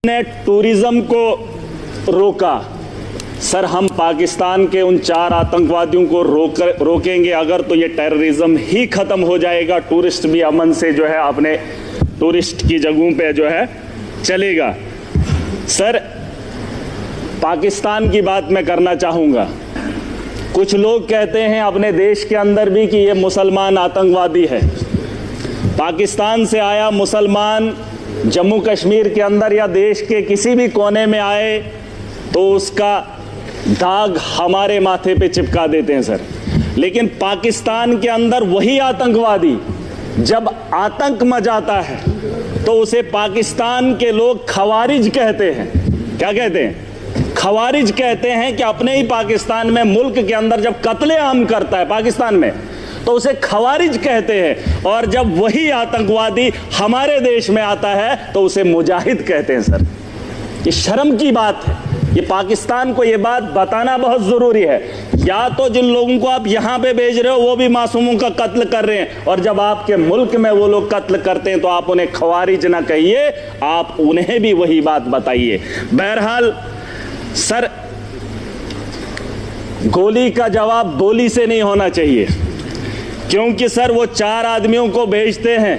ने टूरिज्म को रोका। सर, हम पाकिस्तान के उन 4 आतंकवादियों को रोकेंगे अगर, तो ये टेररिज्म ही खत्म हो जाएगा। टूरिस्ट भी अमन से जो है अपने टूरिस्ट की जगहों पे जो है चलेगा। सर, पाकिस्तान की बात मैं करना चाहूँगा। कुछ लोग कहते हैं अपने देश के अंदर भी कि ये मुसलमान आतंकवादी है। पाकिस्तान से आया मुसलमान जम्मू कश्मीर के अंदर या देश के किसी भी कोने में आए तो उसका दाग हमारे माथे पे चिपका देते हैं सर। लेकिन पाकिस्तान के अंदर वही आतंकवादी जब आतंक मचाता है तो उसे पाकिस्तान के लोग खवारिज कहते हैं। क्या कहते हैं? खवारिज कहते हैं कि अपने ही पाकिस्तान में, मुल्क के अंदर जब कत्लेआम करता है पाकिस्तान में, तो उसे खवारिज कहते हैं। और जब वही आतंकवादी हमारे देश में आता है तो उसे मुजाहिद कहते हैं सर। ये शर्म की बात है। ये पाकिस्तान को ये बात बताना बहुत जरूरी है। या तो जिन लोगों को आप यहां पे भेज रहे हो वो भी मासूमों का कत्ल कर रहे हैं, और जब आपके मुल्क में वो लोग कत्ल करते हैं तो आप उन्हें खवारिज ना कहिए, आप उन्हें भी वही बात बताइए। बहरहाल सर, गोली का जवाब गोली से नहीं होना चाहिए, क्योंकि सर वो 4 आदमियों को भेजते हैं,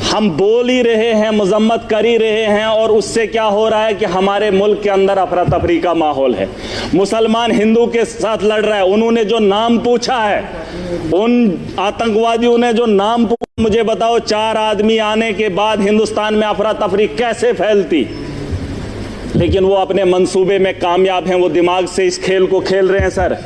हम बोल ही रहे हैं, मजम्मत कर ही रहे हैं, और उससे क्या हो रहा है कि हमारे मुल्क के अंदर अफरा तफरी का माहौल है। मुसलमान हिंदू के साथ लड़ रहा है। उन्होंने जो नाम पूछा है, उन आतंकवादियों ने जो नाम पूछा, मुझे बताओ 4 आदमी आने के बाद हिंदुस्तान में अफरा तफरी कैसे फैलती? लेकिन वो अपने मंसूबे में कामयाब हैं। वो दिमाग से इस खेल को खेल रहे हैं सर।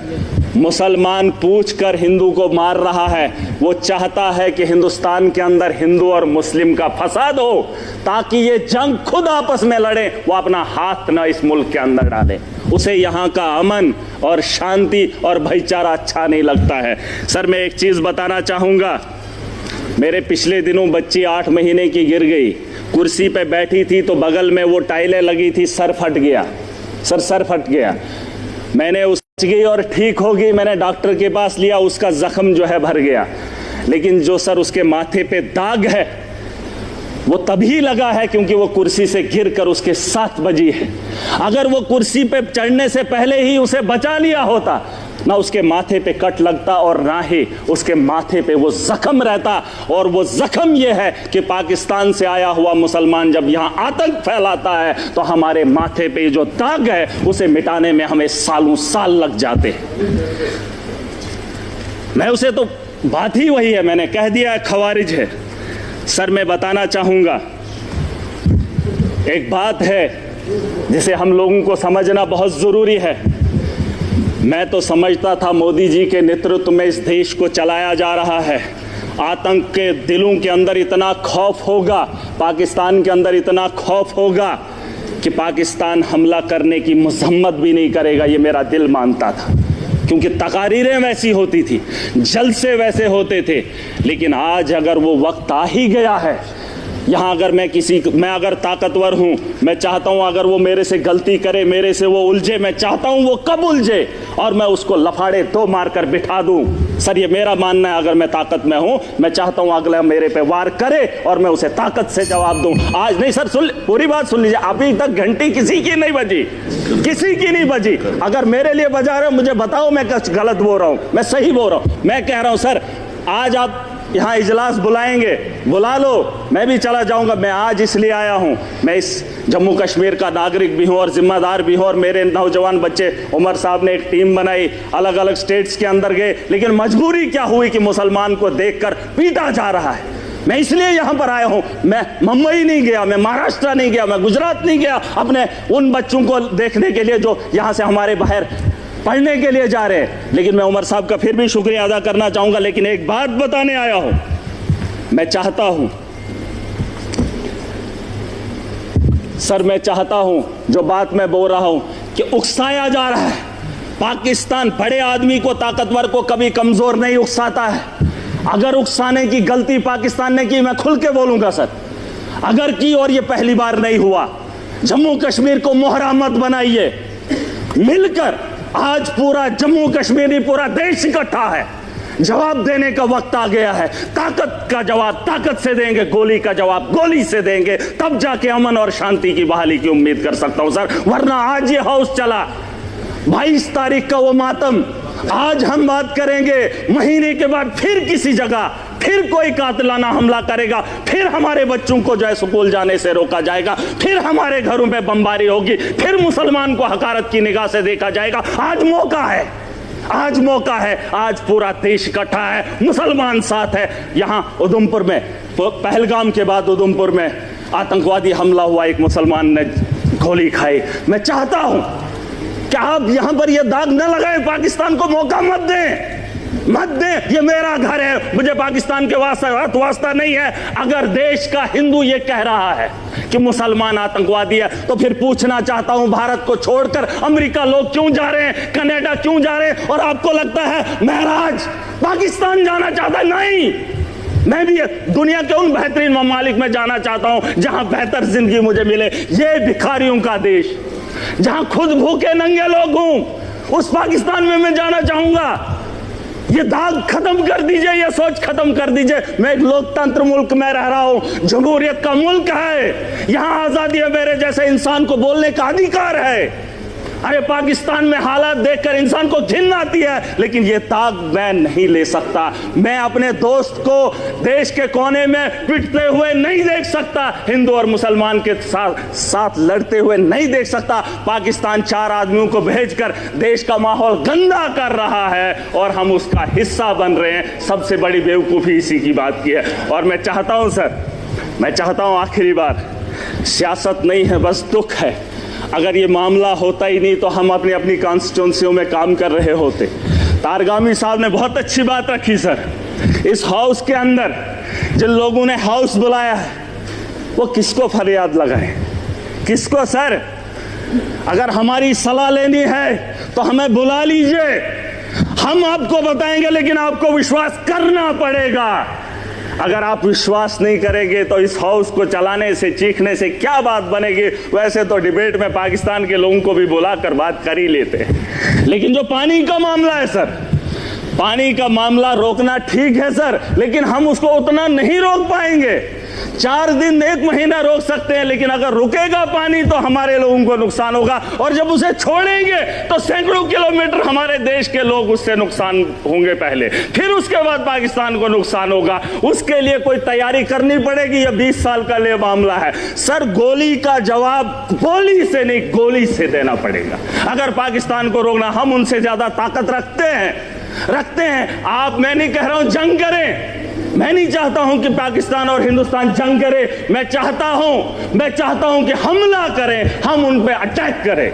मुसलमान पूछकर हिंदू को मार रहा है। वो चाहता है कि हिंदुस्तान के अंदर हिंदू और मुस्लिम का फसाद हो, ताकि ये जंग खुद आपस में लड़े, वो अपना हाथ न इस मुल्क के अंदर डाले। उसे यहाँ का अमन और शांति और भाईचारा अच्छा नहीं लगता है। सर, मैं एक चीज बताना चाहूंगा। मेरे पिछले दिनों बच्ची 8 महीने की गिर गई, कुर्सी पे बैठी थी तो बगल में वो टाइलें लगी थी, सर फट गया। सर फट गया। मैंने उस गई और ठीक हो गई, मैंने डॉक्टर के पास लिया, उसका जख्म जो है भर गया। लेकिन जो सर उसके माथे पे दाग है वो तभी लगा है क्योंकि वो कुर्सी से गिरकर उसके साथ बजी है। अगर वो कुर्सी पे चढ़ने से पहले ही उसे बचा लिया होता, ना उसके माथे पे कट लगता और ना ही उसके माथे पे वो जख्म रहता। और वो जख्म ये है कि पाकिस्तान से आया हुआ मुसलमान जब यहां आतंक फैलाता है तो हमारे माथे पे जो दाग है उसे मिटाने में हमें सालों साल लग जाते हैं। मैं उसे तो बात ही वही है, मैंने कह दिया है खवारिज है। सर, मैं बताना चाहूंगा, एक बात है जिसे हम लोगों को समझना बहुत जरूरी है। मैं तो समझता था मोदी जी के नेतृत्व में इस देश को चलाया जा रहा है। आतंक के दिलों के अंदर इतना खौफ होगा, पाकिस्तान के अंदर इतना खौफ होगा कि पाकिस्तान हमला करने की मजम्मत भी नहीं करेगा, ये मेरा दिल मानता था। क्योंकि तकारीरें वैसी होती थी, जलसे वैसे होते थे। लेकिन आज अगर वो वक्त आ ही गया है, यहाँ अगर मैं अगर ताकतवर हूँ, मैं चाहता हूँ अगर वो मेरे से गलती करे, मेरे से वो उलझे, मैं चाहता हूँ वो कब उलझे और मैं उसको लफाड़े 2 मारकर बिठा दूँ। सर, ये मेरा मानना है। अगर मैं ताकत में हूँ, मैं चाहता हूँ अगला मेरे पे वार करे और मैं उसे ताकत से जवाब दूँ। आज नहीं सर, पूरी बात सुन लीजिए। अभी तक घंटी किसी की नहीं बजी, किसी की नहीं बजी। अगर मेरे लिए बजा रहे हो, मुझे बताओ मैं कुछ गलत बोल रहा हूँ, मैं सही बोल रहा हूँ। मैं कह रहा हूँ सर, आज आप यहाँ इजलास बुलाएंगे, बुला लो, मैं भी चला जाऊंगा। मैं आज इसलिए आया हूँ, मैं इस जम्मू कश्मीर का नागरिक भी हूँ और जिम्मेदार भी हूँ। और मेरे नौजवान बच्चे, उमर साहब ने एक टीम बनाई, अलग अलग स्टेट्स के अंदर गए। लेकिन मजबूरी क्या हुई कि मुसलमान को देखकर पीटा जा रहा है। मैं इसलिए यहाँ पर आया हूँ। मैं मुंबई नहीं गया, मैं महाराष्ट्र नहीं गया, मैं गुजरात नहीं गया अपने उन बच्चों को देखने के लिए जो यहाँ से हमारे बाहर पढ़ने के लिए जा रहे हैं। लेकिन मैं उमर साहब का फिर भी शुक्रिया अदा करना चाहूंगा। लेकिन एक बात बताने आया हूं, मैं चाहता हूं सर, मैं चाहता हूं जो बात मैं बोल रहा हूं कि उकसाया जा रहा है। पाकिस्तान बड़े आदमी को, ताकतवर को कभी कमजोर नहीं उकसाता है। अगर उकसाने की गलती पाकिस्तान ने की, मैं खुल के बोलूंगा सर, अगर की, और ये पहली बार नहीं हुआ। जम्मू कश्मीर को मोहरा मत बनाइए। मिलकर आज पूरा जम्मू कश्मीर, पूरा देश इकट्ठा है। जवाब देने का वक्त आ गया है। ताकत का जवाब ताकत से देंगे, गोली का जवाब गोली से देंगे, तब जाके अमन और शांति की बहाली की उम्मीद कर सकता हूं सर। वरना आज ये हाउस चला, 22 तारीख का वो मातम, आज हम बात करेंगे, महीने के बाद फिर किसी जगह फिर कोई कातिलाना हमला करेगा, फिर हमारे बच्चों को जो है स्कूल जाने से रोका जाएगा, फिर हमारे घरों में बमबारी होगी, फिर मुसलमान को हकारत की निगाह से देखा जाएगा। आज मौका है, आज मौका है, आज पूरा देश इकट्ठा है, मुसलमान साथ है। यहां उधमपुर में, पहलगाम के बाद उधमपुर में आतंकवादी हमला हुआ, एक मुसलमान ने गोली खाई। मैं चाहता हूं कि आप यहां पर यह दाग न लगाएं, पाकिस्तान को मौका मत दें, मत दें। ये मेरा घर है, मुझे पाकिस्तान के वास्ता नहीं है। अगर देश का हिंदू ये कह रहा है कि मुसलमान आतंकवादी है, तो फिर पूछना चाहता हूं, भारत को छोड़कर अमेरिका लोग क्यों जा रहे हैं, कनाडा क्यों जा रहे हैं? और आपको लगता है महराज पाकिस्तान जाना चाहता है? नहीं, मैं भी दुनिया के उन बेहतरीन ममालिक में जाना चाहता हूं जहां बेहतर जिंदगी मुझे मिले। ये भिखारियों का देश, जहां खुद भूखे नंगे लोग हूं, उस पाकिस्तान में मैं जाना चाहूंगा। ये दाग खत्म कर दीजिए, ये सोच खत्म कर दीजिए। मैं एक लोकतंत्र मुल्क में रह रहा हूं, जमहूरियत का मुल्क है, यहां आजादी है, मेरे जैसे इंसान को बोलने का अधिकार है। अरे पाकिस्तान में हालात देखकर इंसान को घिन आती है, लेकिन ये दाग मैं नहीं ले सकता। मैं अपने दोस्त को देश के कोने में पिटते हुए नहीं देख सकता, हिंदू और मुसलमान के साथ लड़ते हुए नहीं देख सकता। पाकिस्तान 4 आदमियों को भेजकर देश का माहौल गंदा कर रहा है और हम उसका हिस्सा बन रहे हैं। सबसे बड़ी बेवकूफ़ी इसी की बात की है। और मैं चाहता हूं सर, मैं चाहता हूं आखिरी बार, सियासत नहीं है, बस दुख है। अगर ये मामला होता ही नहीं तो हम अपनी अपनी कॉन्स्टिट्यूंसियों में काम कर रहे होते। तारगामी साहब ने बहुत अच्छी बात रखी सर। इस हाउस के अंदर जिन लोगों ने हाउस बुलाया है, वो किसको फरियाद लगाए, किसको? सर, अगर हमारी सलाह लेनी है तो हमें बुला लीजिए, हम आपको बताएंगे, लेकिन आपको विश्वास करना पड़ेगा। अगर आप विश्वास नहीं करेंगे तो इस हाउस को चलाने से, चीखने से क्या बात बनेगी? वैसे तो डिबेट में पाकिस्तान के लोगों को भी बुलाकर बात कर ही लेते हैं, लेकिन जो पानी का मामला है सर, पानी का मामला रोकना ठीक है सर, लेकिन हम उसको उतना नहीं रोक पाएंगे। 4 दिन 1 महीना रोक सकते हैं, लेकिन अगर रुकेगा पानी तो हमारे लोगों को नुकसान होगा, और जब उसे छोड़ेंगे तो सैकड़ों किलोमीटर हमारे देश के लोग उससे नुकसान होंगे पहले, फिर उसके बाद पाकिस्तान को नुकसान होगा। उसके लिए कोई तैयारी करनी पड़ेगी। यह 20 साल का लिए मामला है सर। गोली का जवाब गोली से नहीं, गोली से देना पड़ेगा। अगर पाकिस्तान को रोकना, हम उनसे ज्यादा ताकत रखते हैं। आप, मैं नहीं कह रहा हूं जंग करें, मैं नहीं चाहता हूं कि पाकिस्तान और हिंदुस्तान जंग करे। मैं चाहता हूं कि हमला करें, हम उन पे अटैक करें,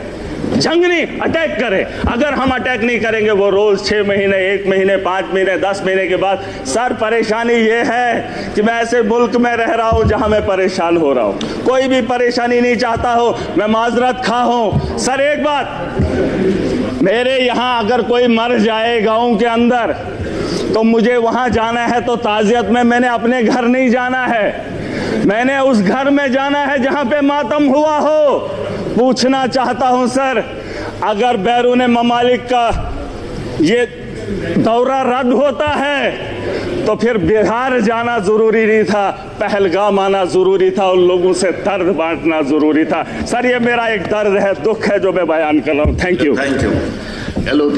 जंग नहीं, अटैक करें। अगर हम अटैक नहीं करेंगे, वो रोज 6 महीने, 1 महीने, 5 महीने, 10 महीने के बाद, सर परेशानी ये है कि मैं ऐसे मुल्क में रह रहा हूं जहां मैं परेशान हो रहा हूं। कोई भी परेशानी नहीं चाहता हो, मैं माजरत खा हूं। सर एक बात, मेरे यहां अगर कोई मर जाए गांव के अंदर, तो मुझे वहां जाना है तो ताजियत में मैंने अपने घर नहीं जाना है, मैंने उस घर में जाना है जहां पे मातम हुआ हो। पूछना चाहता हूं सर, अगर बैरून ममालिक का ये दौरा रद्द होता है तो फिर बिहार जाना जरूरी नहीं था, पहलगाम आना जरूरी था, उन लोगों से दर्द बांटना जरूरी था। सर ये मेरा एक दर्द है, दुख है जो मैं बयान कर रहा हूं। Thank you. LOP